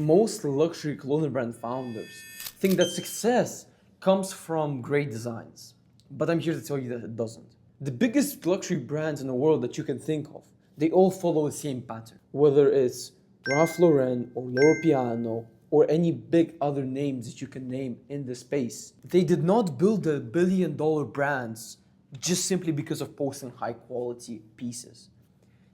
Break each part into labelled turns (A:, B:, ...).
A: Most luxury clothing brand founders think that success comes from great designs, but I'm here to tell you that it doesn't. The biggest luxury brands in the world that you can think of, they all follow the same pattern. Whether it's Ralph Lauren or Loro Piano or any big other names that you can name in the space, they did not build the billion-dollar brands just simply because of posting high quality pieces.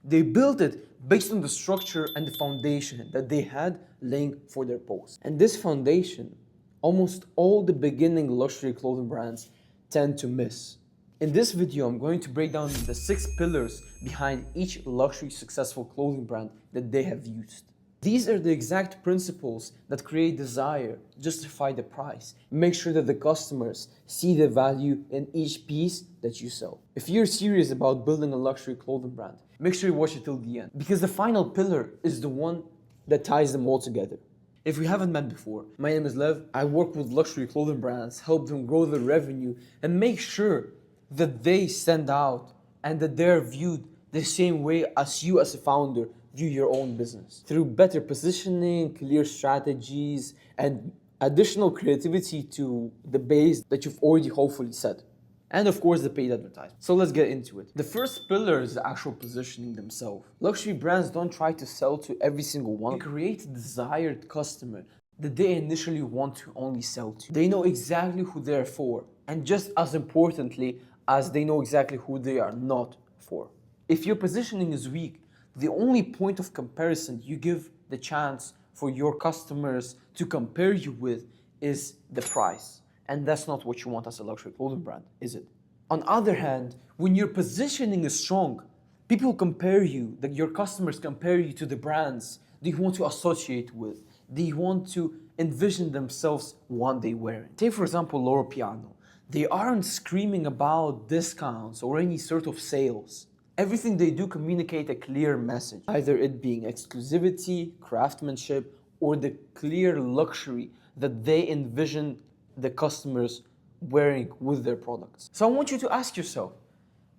A: They built it based on the structure and the foundation that they had laying for their post. And this foundation, almost all the beginning luxury clothing brands tend to miss. In this video, I'm going to break down the 6 pillars behind each luxury successful clothing brand that they have used. These are the exact principles that create desire, justify the price, make sure that the customers see the value in each piece that you sell. If you're serious about building a luxury clothing brand, make sure you watch it till the end, because the final pillar is the one that ties them all together. If we haven't met before, my name is Lev. I work with luxury clothing brands, help them grow their revenue, and make sure that they stand out and that they're viewed the same way as you as a founder view your own business. Through better positioning, clear strategies, and additional creativity to the base that you've already hopefully set. And of course, the paid advertising. So let's get into it. The first pillar is the actual positioning themselves. Luxury brands don't try to sell to every single one. They create a desired customer that they initially want to only sell to. They know exactly who they're for, and just as importantly, as they know exactly who they are not for. If your positioning is weak, the only point of comparison you give the chance for your customers to compare you with is the price. And that's not what you want as a luxury clothing brand, is it? On the other hand, when your positioning is strong, people compare you, that your customers compare you to the brands they want to associate with. They want to envision themselves one day wearing. Take for example, Loro Piano. They aren't screaming about discounts or any sort of sales. Everything they do communicate a clear message, either it being exclusivity, craftsmanship, or the clear luxury that they envision the customers wearing with their products. So I want you to ask yourself,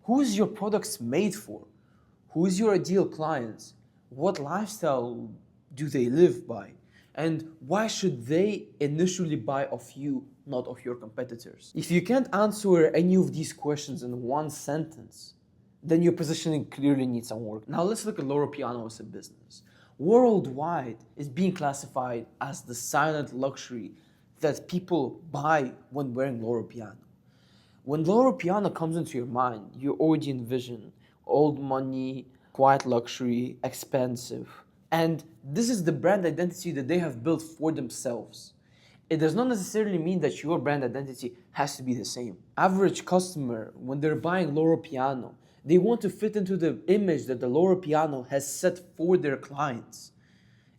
A: who is your products made for? Who is your ideal clients? What lifestyle do they live by? And why should they initially buy off you, not of your competitors? If you can't answer any of these questions in one sentence, then your positioning clearly needs some work. Now let's look at Loro Piano as a business. Worldwide, it's being classified as the silent luxury that people buy when wearing Loro Piano. When Loro Piano comes into your mind, you already envision old money, quiet luxury, expensive. And this is the brand identity that they have built for themselves. It does not necessarily mean that your brand identity has to be the same. Average customer, when they're buying Loro Piano, they want to fit into the image that the Loro Piano has set for their clients.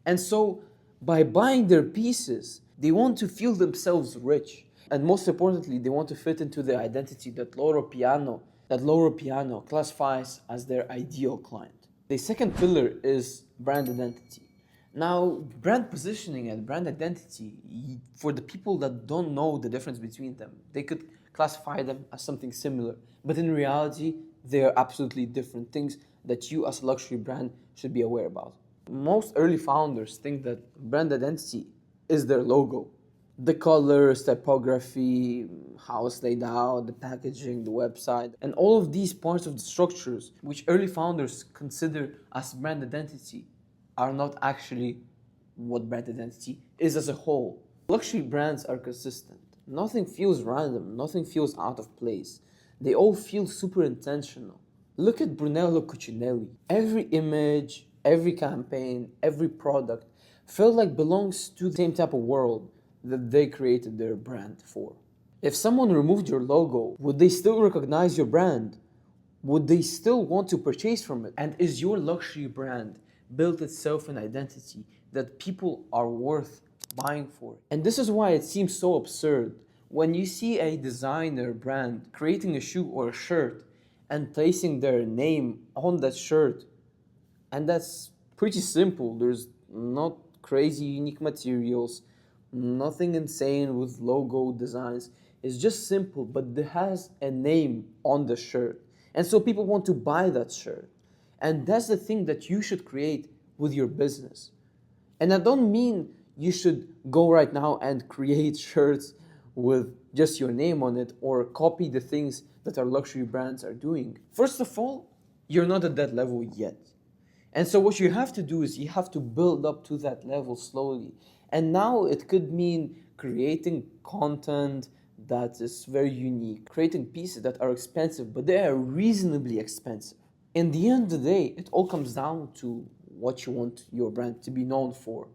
A: And so, by buying their pieces, they want to feel themselves rich. And most importantly, they want to fit into the identity that Loro Piano classifies as their ideal client. The second pillar is brand identity. Now, brand positioning and brand identity, for the people that don't know the difference between them, they could classify them as something similar. But in reality, they are absolutely different things that you as a luxury brand should be aware about. Most early founders think that brand identity is their logo. The colors, typography, how it's laid out, the packaging, the website, and all of these parts of the structures, which early founders consider as brand identity, are not actually what brand identity is as a whole. Luxury brands are consistent. Nothing feels random, nothing feels out of place. They all feel super intentional. Look at Brunello Cucinelli. Every image, every campaign, every product felt like belongs to the same type of world that they created their brand for. If someone removed your logo, would they still recognize your brand? Would they still want to purchase from it? And is your luxury brand built itself an identity that people are worth buying for? And this is why it seems so absurd when you see a designer brand creating a shoe or a shirt and placing their name on that shirt. And that's pretty simple. There's not crazy unique materials, nothing insane with logo designs. It's just simple, but it has a name on the shirt. And so people want to buy that shirt. And that's the thing that you should create with your business. And I don't mean you should go right now and create shirts with just your name on it or copy the things that our luxury brands are doing. First of all, you're not at that level yet. And so what you have to do is you have to build up to that level slowly. And now it could mean creating content that is very unique, creating pieces that are expensive, but they are reasonably expensive. In the end of the day, it all comes down to what you want your brand to be known for.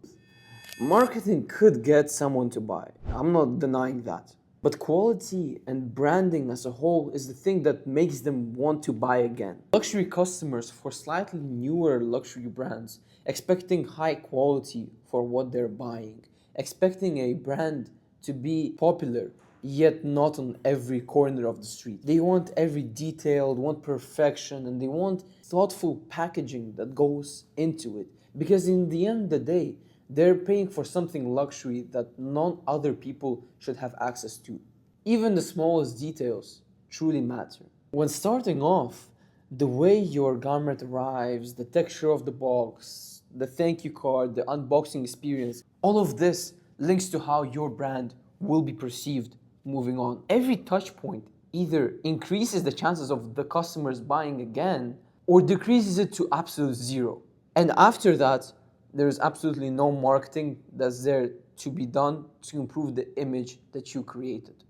A: Marketing could get someone to buy. I'm not denying that. But quality and branding as a whole is the thing that makes them want to buy again. Luxury customers for slightly newer luxury brands, expecting high quality for what they're buying, expecting a brand to be popular, yet not on every corner of the street. They want every detail, want perfection, and they want thoughtful packaging that goes into it. Because in the end of the day, they're paying for something luxury that none other people should have access to. Even the smallest details truly matter. When starting off, the way your garment arrives, the texture of the box, the thank you card, the unboxing experience, all of this links to how your brand will be perceived moving on. Every touch point either increases the chances of the customers buying again or decreases it to absolute zero. And after that, there's absolutely no marketing that's there to be done to improve the image that you created.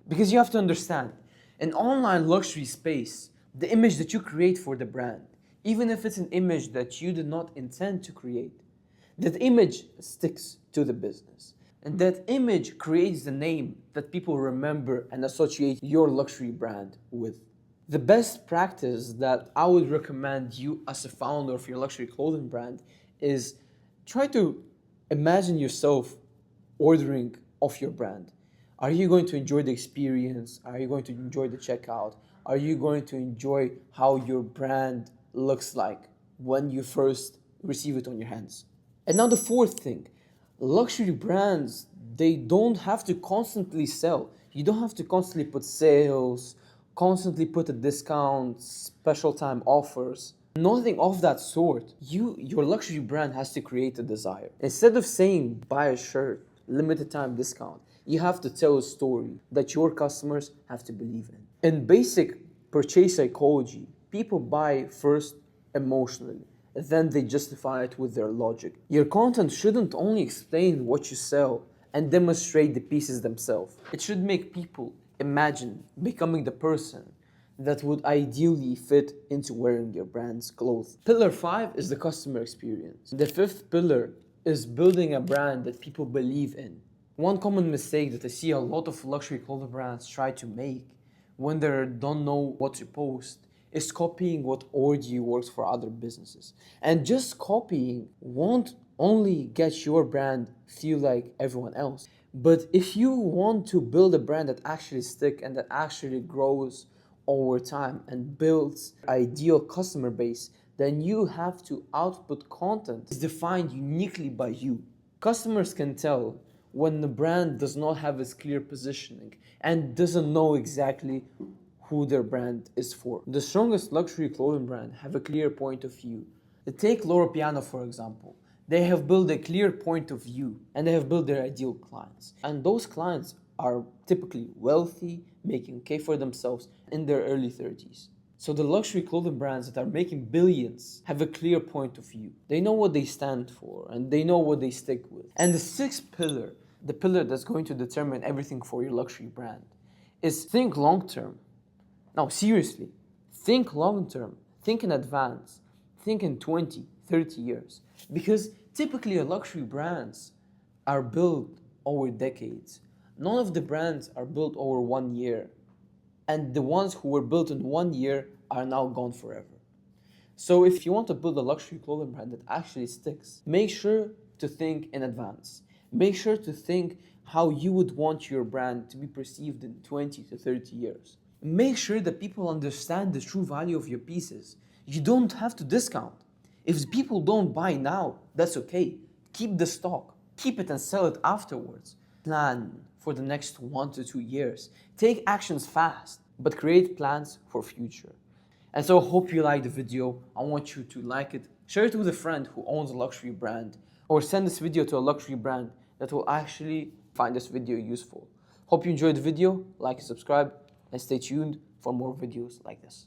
A: Because you have to understand, in online luxury space, the image that you create for the brand, even if it's an image that you did not intend to create, that image sticks to the business. And that image creates the name that people remember and associate your luxury brand with. The best practice that I would recommend you as a founder of your luxury clothing brand is try to imagine yourself ordering off your brand. Are you going to enjoy the experience? Are you going to enjoy the checkout? Are you going to enjoy how your brand looks like when you first receive it on your hands? And now the fourth thing, luxury brands, they don't have to constantly sell. You don't have to constantly put sales, constantly put a discount, special time offers. Nothing of that sort. Your luxury brand has to create a desire. Instead of saying buy a shirt, limited time discount, you have to tell a story that your customers have to believe in. In basic purchase psychology, people buy first emotionally, then they justify it with their logic. Your content shouldn't only explain what you sell and demonstrate the pieces themselves. It should make people imagine becoming the person that would ideally fit into wearing your brand's clothes. Pillar 5 is the customer experience. The fifth pillar is building a brand that people believe in. One common mistake that I see a lot of luxury clothing brands try to make when they don't know what to post is copying what already works for other businesses. And just copying won't only get your brand feel like everyone else. But if you want to build a brand that actually sticks and that actually grows over time and builds ideal customer base, then you have to output content that's defined uniquely by you. Customers can tell when the brand does not have its clear positioning and doesn't know exactly who their brand is for. The strongest luxury clothing brand have a clear point of view. Take Loro Piana, for example. They have built a clear point of view and they have built their ideal clients. And those clients are typically wealthy, making okay for themselves in their early 30s. So the luxury clothing brands that are making billions have a clear point of view. They know what they stand for and they know what they stick with. And the sixth pillar, the pillar that's going to determine everything for your luxury brand, is think long term. Now, seriously, think long term, think in advance, think in 20, 30 years. Because typically luxury brands are built over decades. None of the brands are built over 1 year. And the ones who were built in 1 year are now gone forever. So if you want to build a luxury clothing brand that actually sticks, make sure to think in advance. Make sure to think how you would want your brand to be perceived in 20 to 30 years. Make sure that people understand the true value of your pieces. You don't have to discount. If people don't buy now, that's okay. Keep the stock. Keep it and sell it afterwards. Plan for the next 1 to 2 years. Take actions fast, but create plans for future. And so I hope you liked the video. I want you to like it. Share it with a friend who owns a luxury brand or send this video to a luxury brand that will actually find this video useful. Hope you enjoyed the video, like and subscribe, and stay tuned for more videos like this.